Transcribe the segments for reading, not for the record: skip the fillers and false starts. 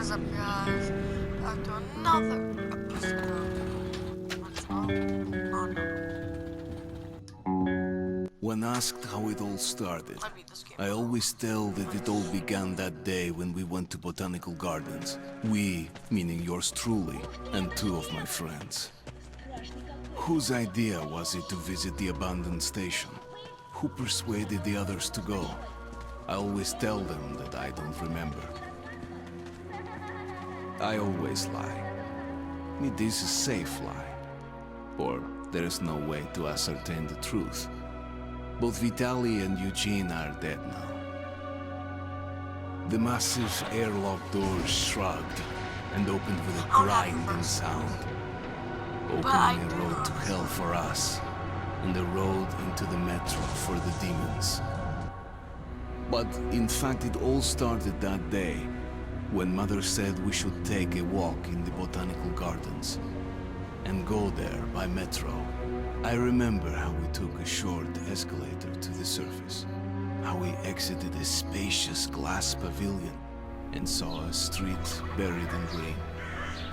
What is up, guys? Back to another episode. What's wrong? Oh no. When asked how it all started, I beat this game. I always tell that it all began that day when we went to Botanical Gardens. We, meaning yours truly, and two of my friends. Whose idea was it to visit the abandoned station? Who persuaded the others to go? I always tell them that I don't remember. I always lie. It is a safe lie. Or there is no way to ascertain the truth. Both Vitaly and Eugene are dead now. The massive airlock doors shrugged and opened with a grinding sound, opening a road to hell for us and a road into the metro for the demons. But in fact, it all started that day when Mother said we should take a walk in the Botanical Gardens and go there by metro. I remember how we took a short escalator to the surface, how we exited a spacious glass pavilion and saw a street buried in green.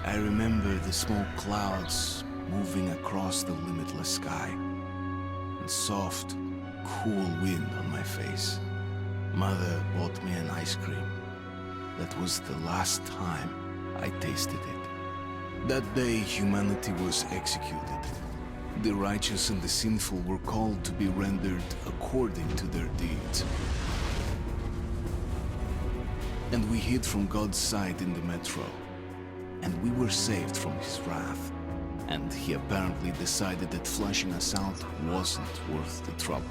I remember the smoke clouds moving across the limitless sky and soft, cool wind on my face. Mother bought me an ice cream. That was the last time I tasted it. That day, humanity was executed. The righteous and the sinful were called to be rendered according to their deeds. And we hid from God's sight in the metro. And we were saved from his wrath. And he apparently decided that flushing us out wasn't worth the trouble.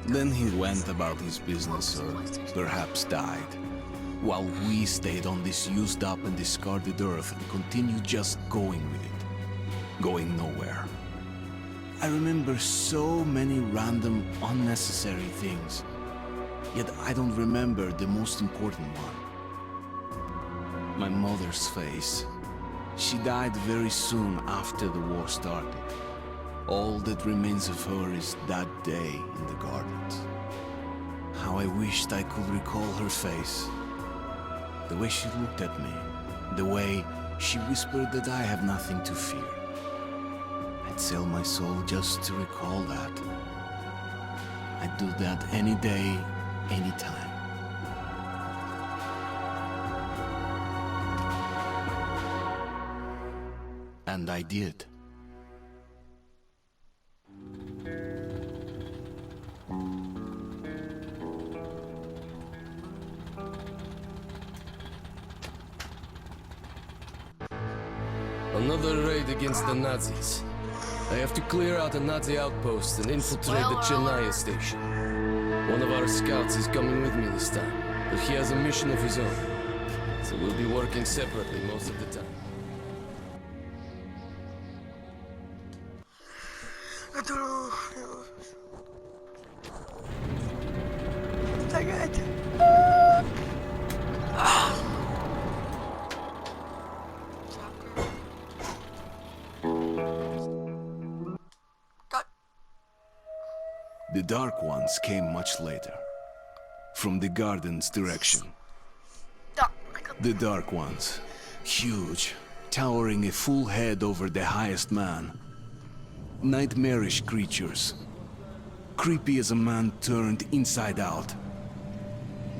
Then he went about his business, or perhaps died, while we stayed on this used up and discarded earth and continued just going with it, going nowhere. I remember so many random, unnecessary things, yet I don't remember the most important one. My mother's face. She died very soon after the war started. All that remains of her is that day in the gardens. How I wished I could recall her face. The way she looked at me. The way she whispered that I have nothing to fear. I'd sell my soul just to recall that. I'd do that any day, any time. And I did. Another raid against the Nazis. I have to clear out a Nazi outpost and infiltrate the Chernaya station. One of our scouts is coming with me this time, but he has a mission of his own, so we'll be working separately most of the time. I don't know. Dang it. The Dark Ones came much later, from the gardens direction. The Dark Ones, huge, towering a full head over the highest man. Nightmarish creatures, creepy as a man turned inside out.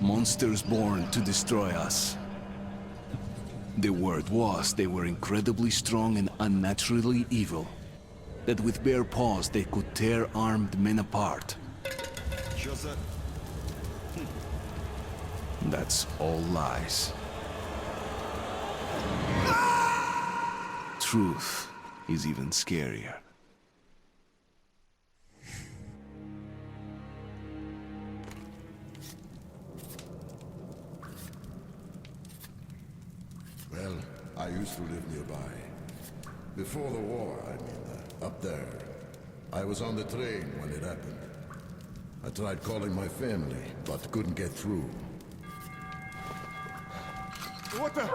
Monsters born to destroy us. The word was they were incredibly strong and unnaturally evil. That with bare paws they could tear armed men apart. That's all lies. Truth is even scarier. Well, I used to live nearby. Before the war, up there. I was on the train when it happened. I tried calling my family, but couldn't get through. What the?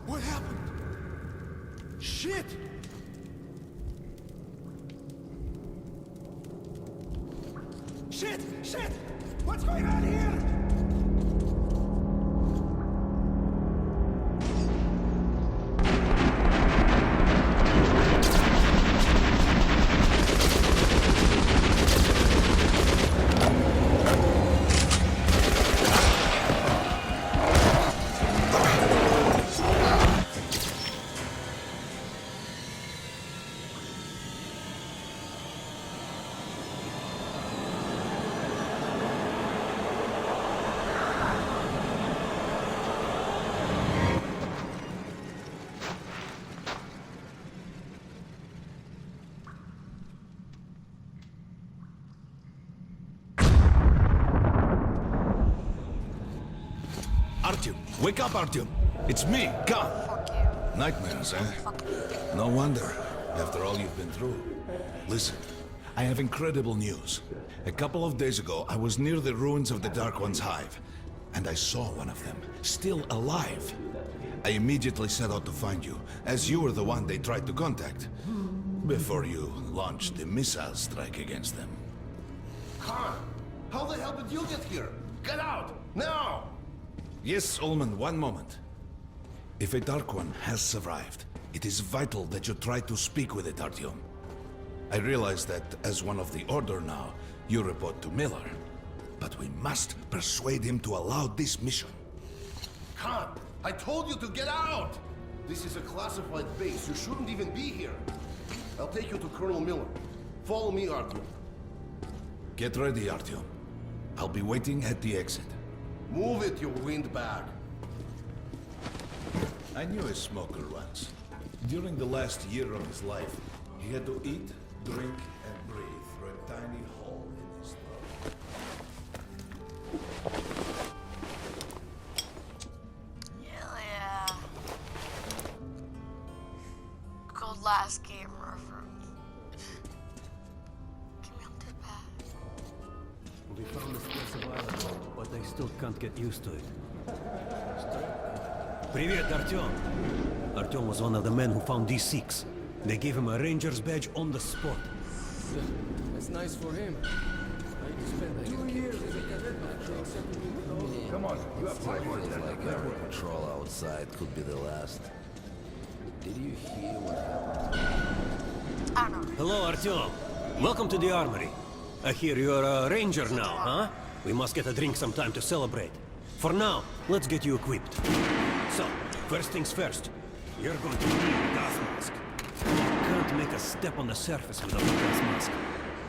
What happened? Shit! Shit! Shit! What's going on here? Artyom, wake up, Artyom. It's me, Khan. Fuck you. Nightmares, eh? Fuck you. No wonder, after all you've been through. Listen, I have incredible news. A couple of days ago, I was near the ruins of the Dark One's hive, and I saw one of them, still alive. I immediately set out to find you, as you were the one they tried to contact, before you launched the missile strike against them. Khan, how the hell did you get here? Get out! Now! Yes, Ullman, one moment. If a Dark One has survived, it is vital that you try to speak with it, Artyom. I realize that, as one of the Order now, you report to Miller. But we must persuade him to allow this mission. Khan, I told you to get out! This is a classified base. You shouldn't even be here. I'll take you to Colonel Miller. Follow me, Artyom. Get ready, Artyom. I'll be waiting at the exit. Move it, you windbag. I knew a smoker once. During the last year of his life, he had to eat, drink, and breathe through a tiny hole in his throat. Hell yeah. Good last game ever. Give me on the back. We found this place a while ago, but I still can't get used to it. Привет, Artyom. Artyom was one of the men who found D6. They gave him a ranger's badge on the spot. That's nice for him. I spent 2 years as a cadet. Come on, you have 5 more feels like every patrol outside could be the last. Did you hear what happened? I don't know. Hello, Artyom. Welcome to the armory. I hear you're a ranger now, huh? We must get a drink sometime to celebrate. For now, let's get you equipped. So, first things first. You're going to need a gas mask. You can't make a step on the surface without a gas mask.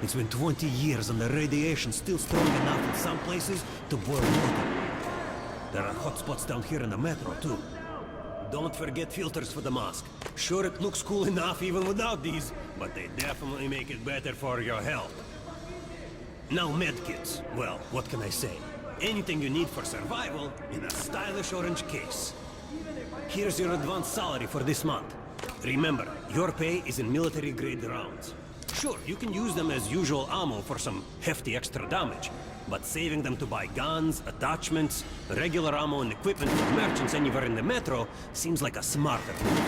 It's been 20 years and the radiation's still strong enough in some places to boil water. There are hot spots down here in the metro, too. Don't forget filters for the mask. Sure, it looks cool enough even without these, but they definitely make it better for your health. Now medkits. Well, what can I say? Anything you need for survival in a stylish orange case. Here's your advance salary for this month. Remember, your pay is in military-grade rounds. Sure, you can use them as usual ammo for some hefty extra damage, but saving them to buy guns, attachments, regular ammo and equipment for merchants anywhere in the metro seems like a smarter move.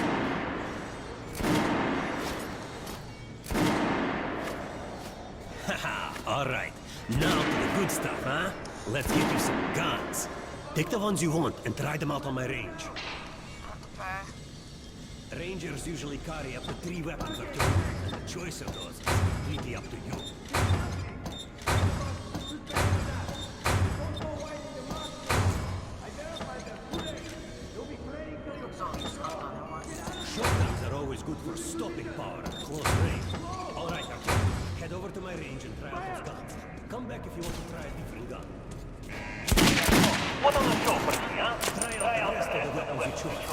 Haha, alright. Now to the good stuff, huh? Let's get you some guns. Take the ones you want and try them out on my range. Okay. Rangers usually carry up to 3 weapons or 2, and the choice of those is completely up to you. Shotguns are always good for stopping power at close range. All right, Artyom, head over to my range and try out those guns. Come back if you want to try a different gun. What on the show for me, huh? Try out the rest of the weapons you choose.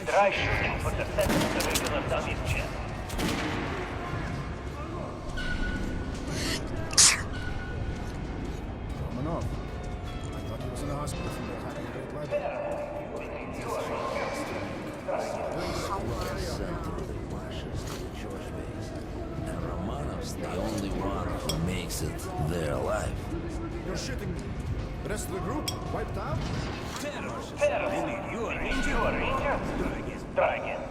Try shooting for the center of the regular dummy chip. Romanov. I thought he was in the hospital from attacking a great library. Sent to the marshes to the George base. And Romanov's the only one who makes it there alive. You're shitting me. The rest of the group wiped out? Really, you a ranger? You a ranger? Try again. Try again.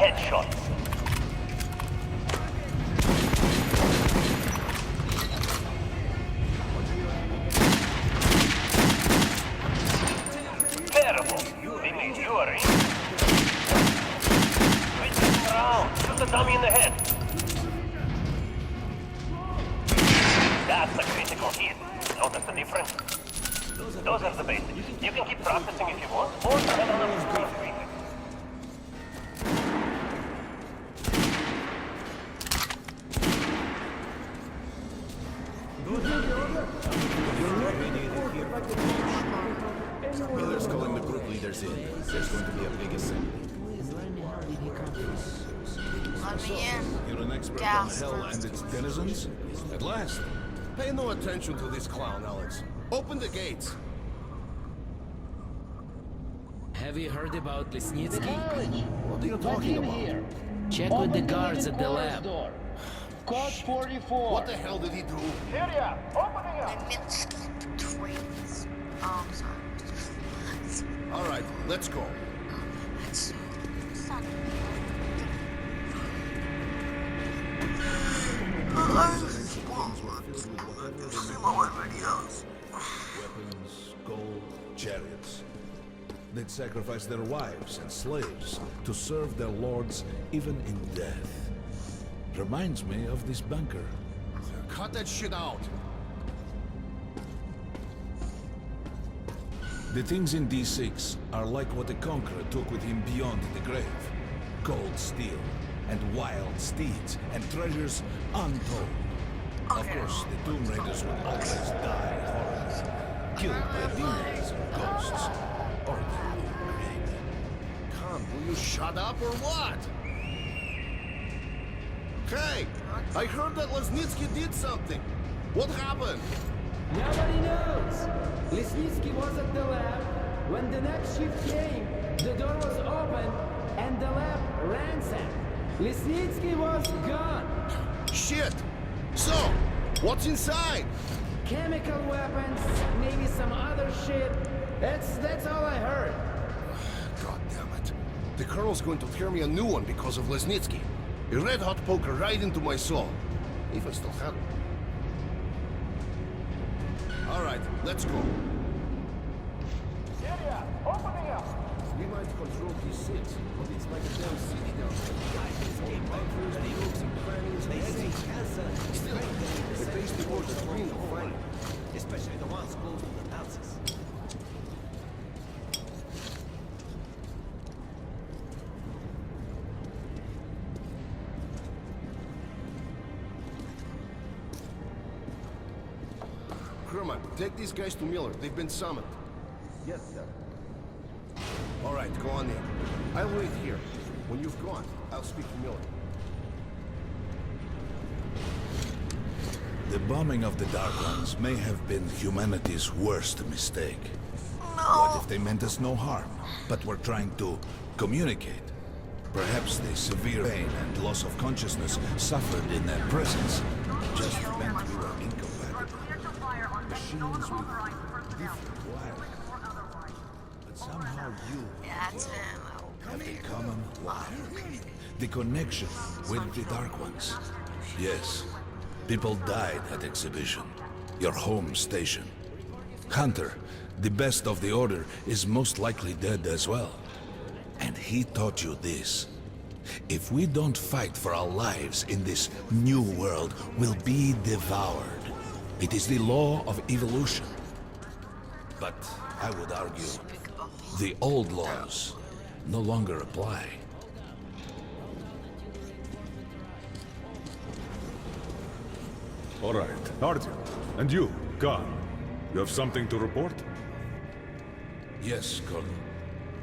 headshots. Terrible. They made you a ring. Switch them around. Shoot the dummy in the head. That's a critical hit. Notice the difference? Those are the basics. You can keep practicing if you want, or head on up to Star Street. Miller's calling the group leaders in. There's going to be a big assembly. Let me in. You're an expert on Gas hell first. and its denizens? At last. Pay no attention to this clown, Alex. Open the gates. Have you heard about Lesnitsky? What are you talking about? Check with the guards at the lab. Code 44. What the hell did he do? Leminsky twins. Oh, I'm sorry. All right, let's go. It's not. Weapons, gold, chariots. They'd sacrifice their wives and slaves to serve their lords even in death. Reminds me of this bunker. Cut that shit out. The things in D6 are like what the Conqueror took with him beyond the grave. Gold steel, and wild steeds, and treasures untold. Of course, the Tomb Raiders would always die horribly, killed by demons or ghosts, or they would create them. Come, will you shut up or what? Hey, I heard that Lesnitsky did something. What happened? Nobody knows. Lesnitsky was at the lab. When the next shift came, the door was open and the lab ransacked. Lesnitsky was gone. Shit! So, what's inside? Chemical weapons, maybe some other shit. That's all I heard. God damn it. The Colonel's going to tear me a new one because of Lesnitsky. A red-hot poker right into my soul. If I still have it. All right, let's go. We might control D6, but it's like a damn city down there. Bunkers, the nooks and crannies, still, the base towards the screen will find it. Especially the ones close to the Nazis. Herman, take these guys to Miller. They've been summoned. Yes, sir. All right, go on in. I'll wait here. When you've gone, I'll speak to Miller. The bombing of the Dark Ones may have been humanity's worst mistake. No. What if they meant us no harm, but were trying to communicate? Perhaps the severe pain and loss of consciousness suffered in their presence just meant we were incompatible. Machines with different wiring. But somehow you Yeah, that's him. have a common wire. The connection with the Dark Ones. Yes. People died at Exhibition, your home station. Hunter, the best of the Order, is most likely dead as well. And he taught you this. If we don't fight for our lives in this new world, we'll be devoured. It is the law of evolution. But I would argue, the old laws no longer apply. All right, Artyom. And you, Khan. You have something to report? Yes, Colonel.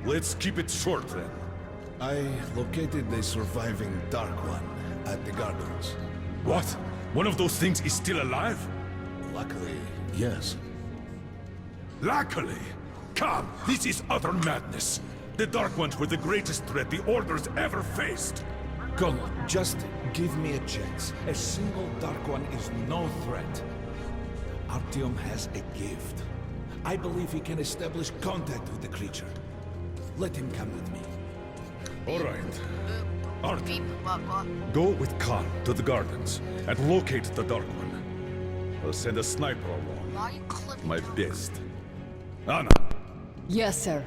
Let's keep it short, then. I located the surviving Dark One at the Gardens. What? One of those things is still alive? Luckily, yes. Luckily! Come, this is utter madness. The Dark Ones were the greatest threat the Order's ever faced. Colonel, just give me a chance. A single Dark One is no threat. Artyom has a gift. I believe he can establish contact with the creature. Let him come with me. All right. Arthur, Beep, what? go with Khan to the gardens and locate the Dark One. I'll send a sniper along. Why are you clipping My them? best. Anna, Yes, sir.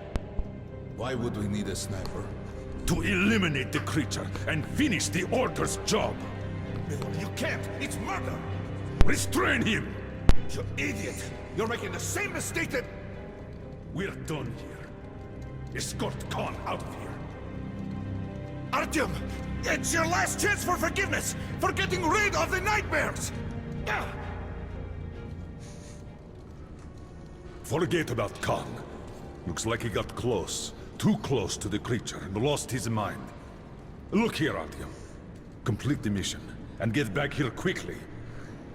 Why would we need a sniper? to eliminate the creature and finish the Order's job. You can't! It's murder! Restrain him! You idiot! You're making the same mistake that... We're done here. Escort Khan out of here. Artyom! It's your last chance for forgiveness! For getting rid of the nightmares! Forget about Khan. Looks like he got close. Too close to the creature and lost his mind. Look here, Artyom. Complete the mission and get back here quickly.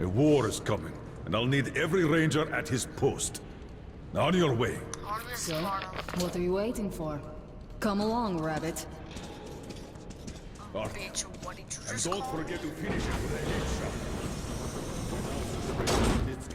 A war is coming, and I'll need every ranger at his post. On your way. So, what are you waiting for? Come along, Rabbit. Artyom. Bitch, what did you And just don't call me? forget to finish it with a headshot. It's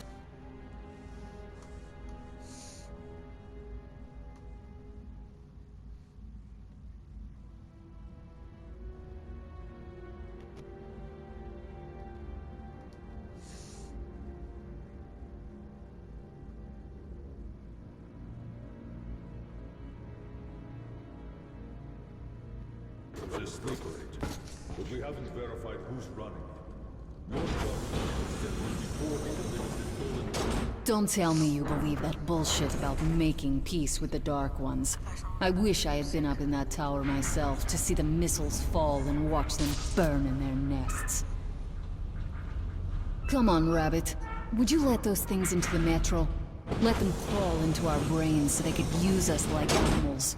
a sleeper agent, but we haven't verified who's running it. Your job is that before he delivers the stolen... Don't tell me you believe that bullshit about making peace with the Dark Ones. I wish I had been up in that tower myself to see the missiles fall and watch them burn in their nests. Come on, Rabbit. Would you let those things into the Metro? Let them crawl into our brains so they could use us like animals.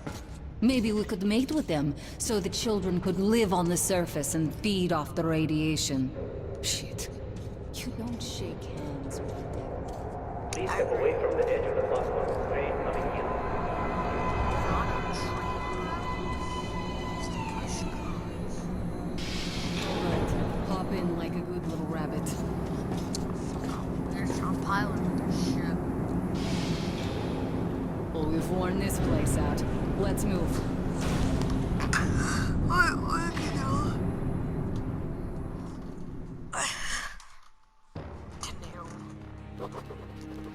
Maybe we could mate with them, so the children could live on the surface and feed off the radiation. Shit. You don't shake hands with the devil. Please step away from the edge of the platform. Train coming in. Alright, hop in like a good little rabbit. There's your pilot and this shit. Well, we've worn this place out. Let's move. What can you do?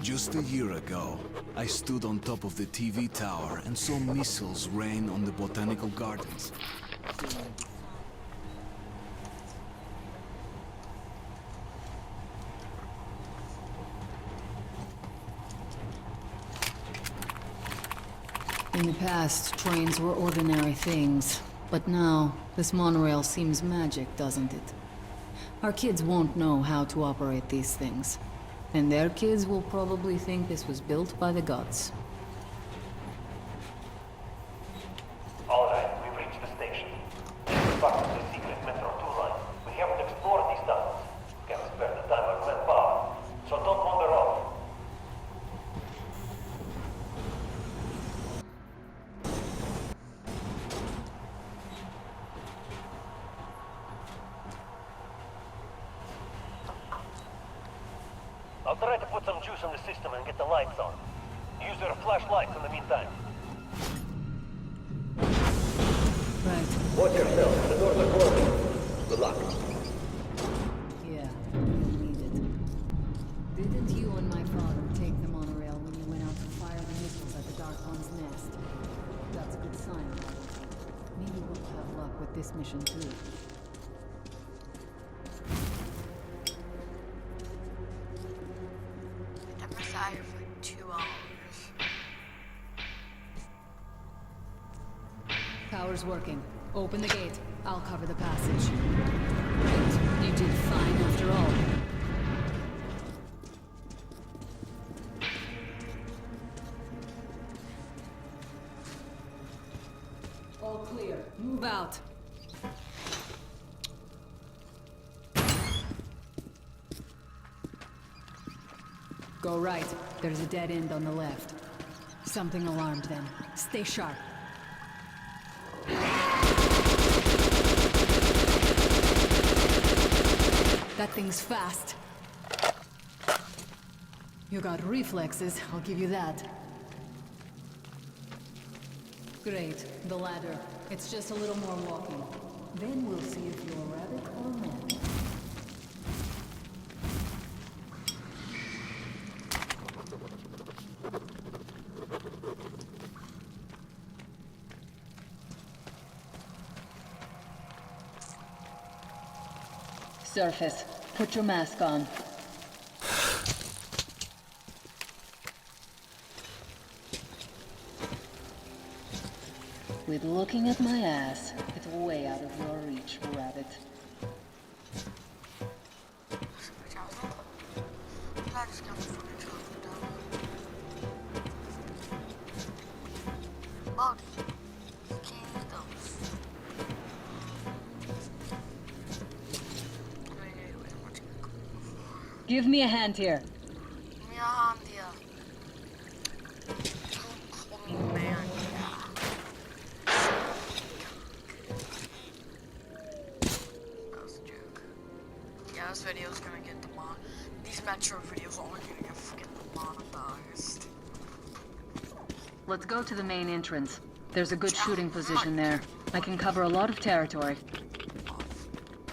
Just a year ago, I stood on top of the TV tower and saw missiles rain on the botanical gardens. In the past, trains were ordinary things. But now, this monorail seems magic, doesn't it? Our kids won't know how to operate these things. And their kids will probably think this was built by the gods. All right, we've reached the station. This is part of the secret Metro 2 line. We haven't explored these tunnels. Can't spare the time or manpower. So don't wander off. I'll try to put some juice in the system and get the lights on. Use your flashlights in the meantime. Right. Watch yourself. The doors are closing. Good luck. Yeah, you'll need it. Didn't you and my father take the monorail when you went out to fire the missiles at the Dark One's nest? That's a good sign. Maybe we'll have luck with this mission too. I've been inside here for like 2 hours. Power's working. Open the gate. I'll cover the passage. Great. You did fine after all. All clear. Move out. Go right. There's a dead end on the left. Something alarmed them. Stay sharp. That thing's fast. You got reflexes, I'll give you that. Great. The ladder. It's just a little more walking. Then we'll see if you're a rabbit or a man. Surface, put your mask on. With looking at my ass, it's way out of your reach, rabbit. Give me a hand here. Give me a hand here. Don't call me man. That was a joke. Yeah, this video's gonna get demonetized. These Metro videos are only gonna get fucking demonetized. Let's go to the main entrance. There's a good shooting position there. I can cover a lot of territory.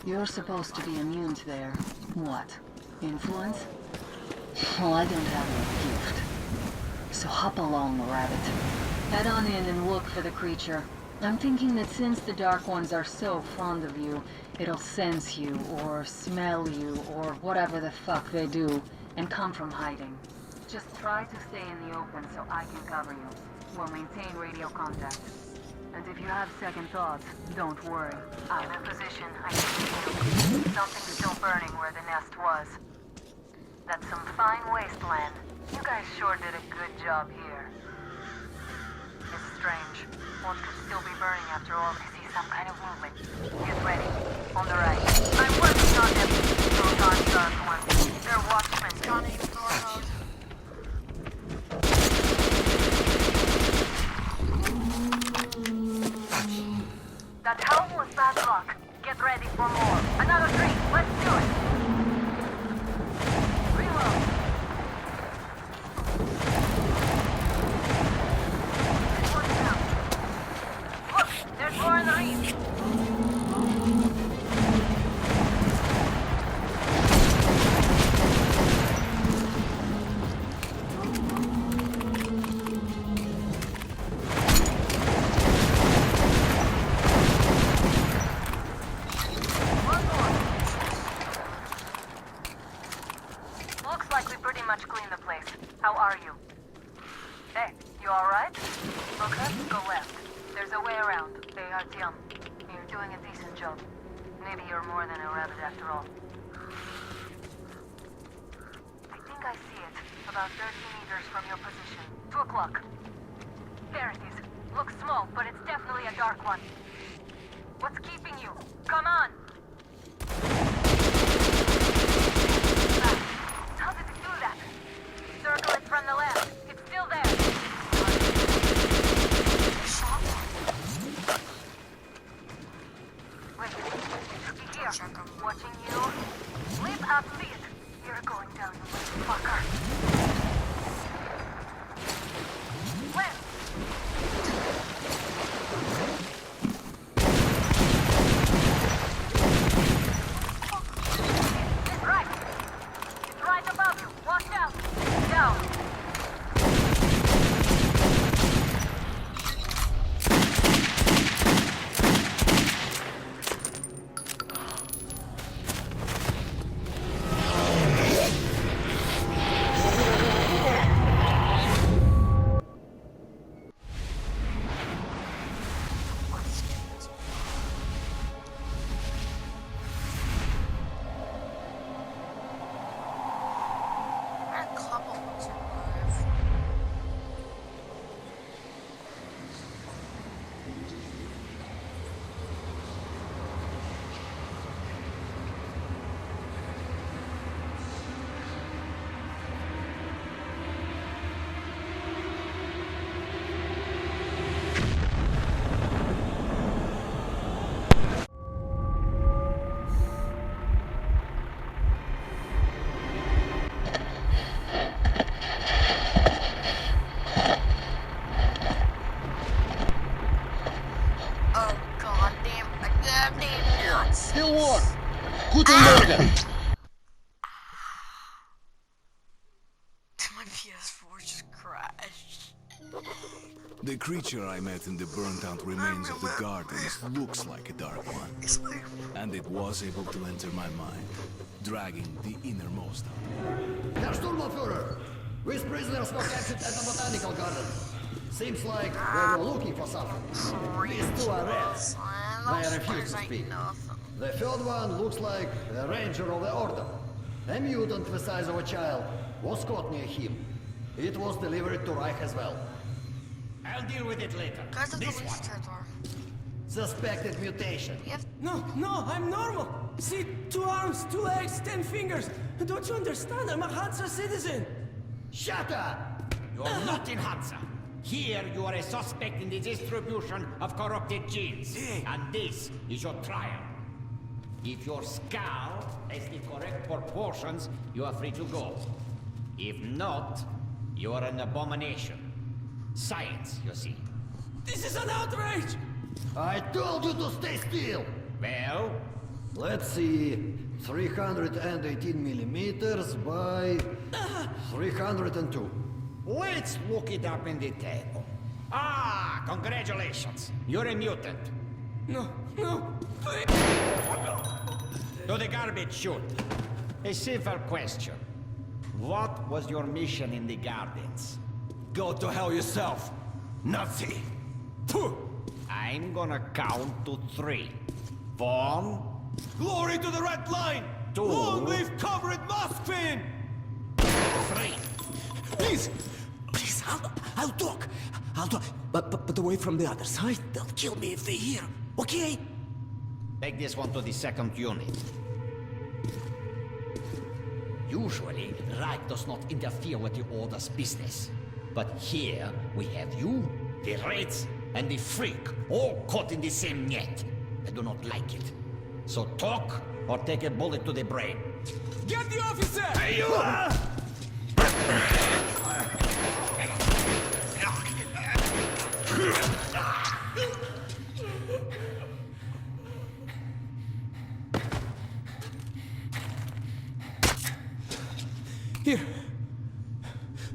You're supposed to be immune to their... what? Influence? Well, I don't have a gift. So hop along, rabbit. Head on in and look for the creature. I'm thinking that since the Dark Ones are so fond of you, it'll sense you, or smell you, or whatever the fuck they do, and come from hiding. Just try to stay in the open so I can cover you. We'll maintain radio contact. And if you have second thoughts, don't worry. I'm in position. I can see you. Something's still burning where the nest was. That's some fine wasteland. You guys sure did a good job here. It's strange. One could still be burning after all. I see some kind of movement. Get ready. On the right. I'm working on them. Those aren't Dark Ones. They're watchmen. Johnny, you go out. That helm was bad luck. Get ready for more. Another 3. Let's do it. Reload. One down. Look, there's more in the reef. Maybe you're more than a rabbit after all. I think I see it. About 30 meters from your position. 2 o'clock. There it is. Looks small, but it's definitely a Dark One. What's keeping you? Come on! How did it do that? Circle it from the left. It's still there. Wait, it should be here. Watching you. Leap up, lead. You're going down, you motherfucker. Where? Guten Morgen! My PS4 just crashed. The creature I met in the burnt-out remains of the gardens looks like a Dark One. And it was able to enter my mind, dragging the innermost out. Herr Sturmbannführer! These prisoners were captured at the Botanical Garden. Seems like they were looking for something. These two are rats. They refuse to speak. The third one looks like a ranger of the Order. A mutant the size of a child was caught near him. It was delivered to Reich as well. I'll deal with it later. This one. Suspected mutation. No, I'm normal. See, 2 arms, 2 legs, 10 fingers. Don't you understand? I'm a Hansa citizen. Shut up! You're not in Hansa. Here you are a suspect in the distribution of corrupted genes. And this is your trial. If your skull has the correct proportions, you are free to go. If not, you are an abomination. Science, you see. This is an outrage! I told you to stay still! Well? Let's see. 318 millimeters by 302. Let's look it up in the table. Ah, congratulations. You're a mutant. No, please. To the garbage chute. A simple question. What was your mission in the gardens? Go to hell yourself, Nazi! Pooh. I'm gonna count to 3. 1. Glory to the Red Line! 2. Long live Comrade Moskvin! 3. Please, I'll talk. But away from the others, huh? They'll kill me if they hear, okay? Take this one to the 2nd unit. Usually, Reich does not interfere with the Order's business. But here, we have you, the Reds, and the Freak, all caught in the same net. I do not like it. So talk, or take a bullet to the brain. Get the officer! Hey, you! Here.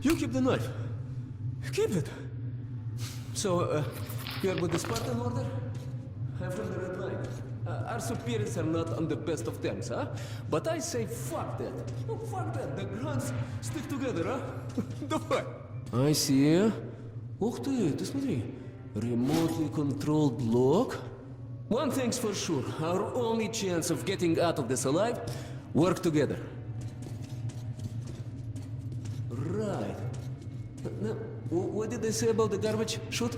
You keep the knife. Keep it. So, you're with the Spartan Order? I'm from the Red Line. Our superiors are not on the best of terms, huh? But I say fuck that. Oh, fuck that. The Grunts stick together, huh? Давай. I see. Ух ты, ты смотри. Remotely controlled block. One thing's for sure. Our only chance of getting out of this alive, work together. Right. Now, what did they say about the garbage chute?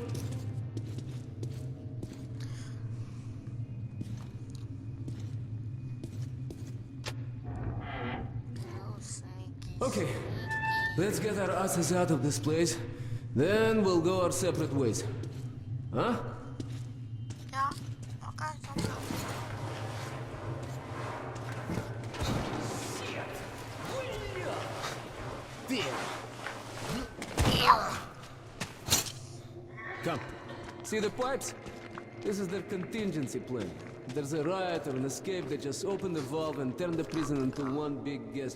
Okay, let's get our asses out of this place. Then we'll go our separate ways. Huh? Yeah, okay. Come. See the pipes? This is their contingency plan. If there's a riot or an escape, they just open the valve and turn the prison into one big gas